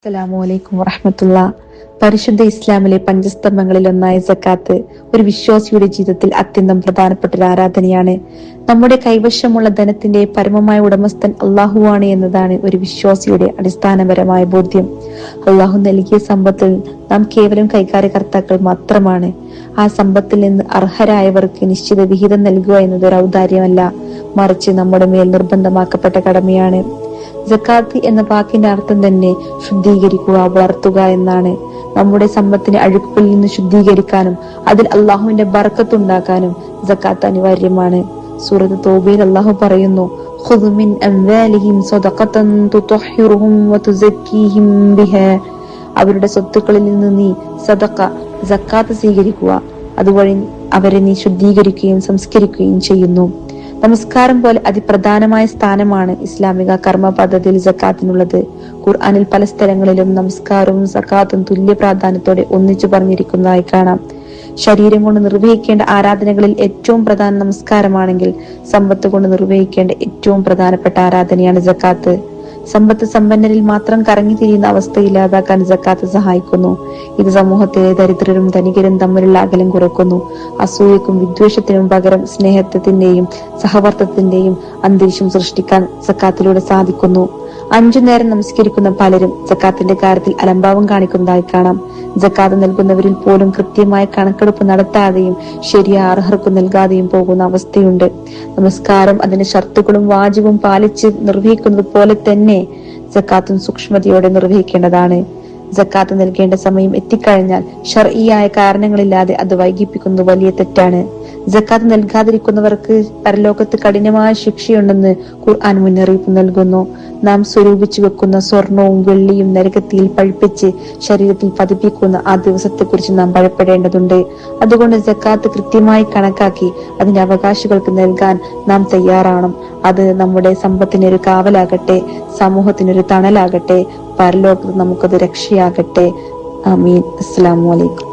അസ്സലാമു അലൈക്കും വറഹ്മത്തുള്ളാ. പരിശുദ്ധ ഇസ്ലാമിലെ പഞ്ചസ്തംഭങ്ങളിൽ ഒന്നായ സക്കാത്ത് ഒരു വിശ്വാസിയുടെ ജീവിതത്തിൽ അത്യന്തം പ്രധാനപ്പെട്ട ഒരു ആരാധനയാണ്. നമ്മുടെ കൈവശമുള്ള ധനത്തിന്റെ പരമമായ ഉടമസ്ഥൻ അള്ളാഹുവാണ് എന്നതാണ് ഒരു വിശ്വാസിയുടെ അടിസ്ഥാനപരമായ ബോധ്യം. അള്ളാഹു നൽകിയ സമ്പത്തിൽ നാം കേവലം കൈകാര്യകർത്താക്കൾ മാത്രമാണ്. ആ സമ്പത്തിൽ നിന്ന് അർഹരായവർക്ക് നിശ്ചിത വിഹിതം നൽകുക എന്നത് ഒരു ഔദാര്യമല്ല, മറിച്ച് നമ്മുടെ മേൽ നിർബന്ധമാക്കപ്പെട്ട കടമയാണ്. സക്കാത്ത് എന്ന വാക്കിന്റെ അർത്ഥം തന്നെ ശുദ്ധീകരിക്കുക, വളർത്തുക എന്നാണ്. നമ്മുടെ സമ്പത്തിനെ അഴുക്കുകളിൽ നിന്ന് ശുദ്ധീകരിക്കാനും അതിൽ അള്ളാഹുവിന്റെ ബർക്കത്തുണ്ടാക്കാനും സക്കാത്ത് അനിവാര്യമാണ്. സൂറത്ത് തൗബയിൽ അള്ളാഹു പറയുന്നു, ഖുദ് മിൻ അംവാലിഹിം സദഖതൻ തുതഹിറുഹും വതുസക്കീഹിം ബിഹാ. അവരുടെ സ്വത്തുക്കളിൽ നിന്ന് നീ സദഖ, സക്കാത്ത് സ്വീകരിക്കുക, അതുവഴി അവരെ നീ ശുദ്ധീകരിക്കുകയും സംസ്കരിക്കുകയും ചെയ്യുന്നു. നമസ്കാരം പോലെ അതിപ്രധാനമായ സ്ഥാനമാണ് ഇസ്ലാമിക കർമ്മ പദ്ധതിയിൽ സക്കാത്തിനുള്ളത്. ഖുർആനിൽ പല സ്ഥലങ്ങളിലും നമസ്കാരവും സക്കാത്തും തുല്യ പ്രാധാന്യത്തോടെ ഒന്നിച്ചു പറഞ്ഞിരിക്കുന്നതായി കാണാം. ശരീരം കൊണ്ട് നിർവഹിക്കേണ്ട ആരാധനകളിൽ ഏറ്റവും പ്രധാന നമസ്കാരമാണെങ്കിൽ സമ്പത്ത് കൊണ്ട് നിർവഹിക്കേണ്ട ഏറ്റവും പ്രധാനപ്പെട്ട ആരാധനയാണ് സക്കാത്ത്. സമ്പത്ത് സമ്പന്നരിൽ മാത്രം കറങ്ങി തിരിയുന്ന അവസ്ഥ ഇല്ലാതാക്കാൻ സക്കാത്ത് സഹായിക്കുന്നു. ഇത് സമൂഹത്തിലെ ദരിദ്രരും ധനികരും തമ്മിലുള്ള അകലം കുറയ്ക്കുന്നു. അസൂയക്കും വിദ്വേഷത്തിനും പകരം സ്നേഹത്തിന്റെയും സഹവർത്തത്തിന്റെയും അന്തരീക്ഷം സൃഷ്ടിക്കാൻ സക്കാത്തിലൂടെ സാധിക്കുന്നു. 5 നേരം നമസ്കരിക്കുന്ന പലരും സക്കാത്തിന്റെ കാര്യത്തിൽ അലംഭാവം കാണിക്കുന്നതായി കാണാം. സക്കാത്ത് നൽകുന്നവരിൽ പോലും കൃത്യമായ കണക്കെടുപ്പ് നടത്താതെയും ശരിയായ അർഹർക്ക് നൽകാതെയും പോകുന്ന അവസ്ഥയുണ്ട്. നമസ്കാരം അതിന്റെ ഷർത്തുകളും വാജിബും പാലിച്ച് നിർവഹിക്കുന്നത് പോലെ തന്നെ സക്കാത്തും സൂക്ഷ്മതയോടെ നിർവഹിക്കേണ്ടതാണ്. സക്കാത്ത് നൽകേണ്ട സമയം എത്തിക്കഴിഞ്ഞാൽ ശർഈയായ കാരണങ്ങളില്ലാതെ അത് വൈകിപ്പിക്കുന്നത് വലിയ തെറ്റാണ്. സക്കാത്ത് നൽകാതിരിക്കുന്നവർക്ക് പരലോകത്ത് കഠിനമായ ശിക്ഷയുണ്ടെന്ന് ഖുർആൻ മുന്നറിയിപ്പ് നൽകുന്നു. നാം സ്വരൂപിച്ചു വെക്കുന്ന സ്വർണവും വെള്ളിയും നരകത്തിൽ പഴിപ്പിച്ച് ശരീരത്തിൽ പതിപ്പിക്കുന്ന ആ ദിവസത്തെക്കുറിച്ച് നാം ഭയപ്പെടേണ്ടതുണ്ട്. അതുകൊണ്ട് സക്കാത്ത് കൃത്യമായി കണക്കാക്കി അതിന്റെ അവകാശികൾക്ക് നൽകാൻ നാം തയ്യാറാണ്. അത് നമ്മുടെ സമ്പത്തിനൊരു കാവലാകട്ടെ, സമൂഹത്തിനൊരു തണലാകട്ടെ, പരലോകത്ത് നമുക്കത് രക്ഷയാകട്ടെ. ആമീൻ. അസ്സലാമു അലൈക്കും.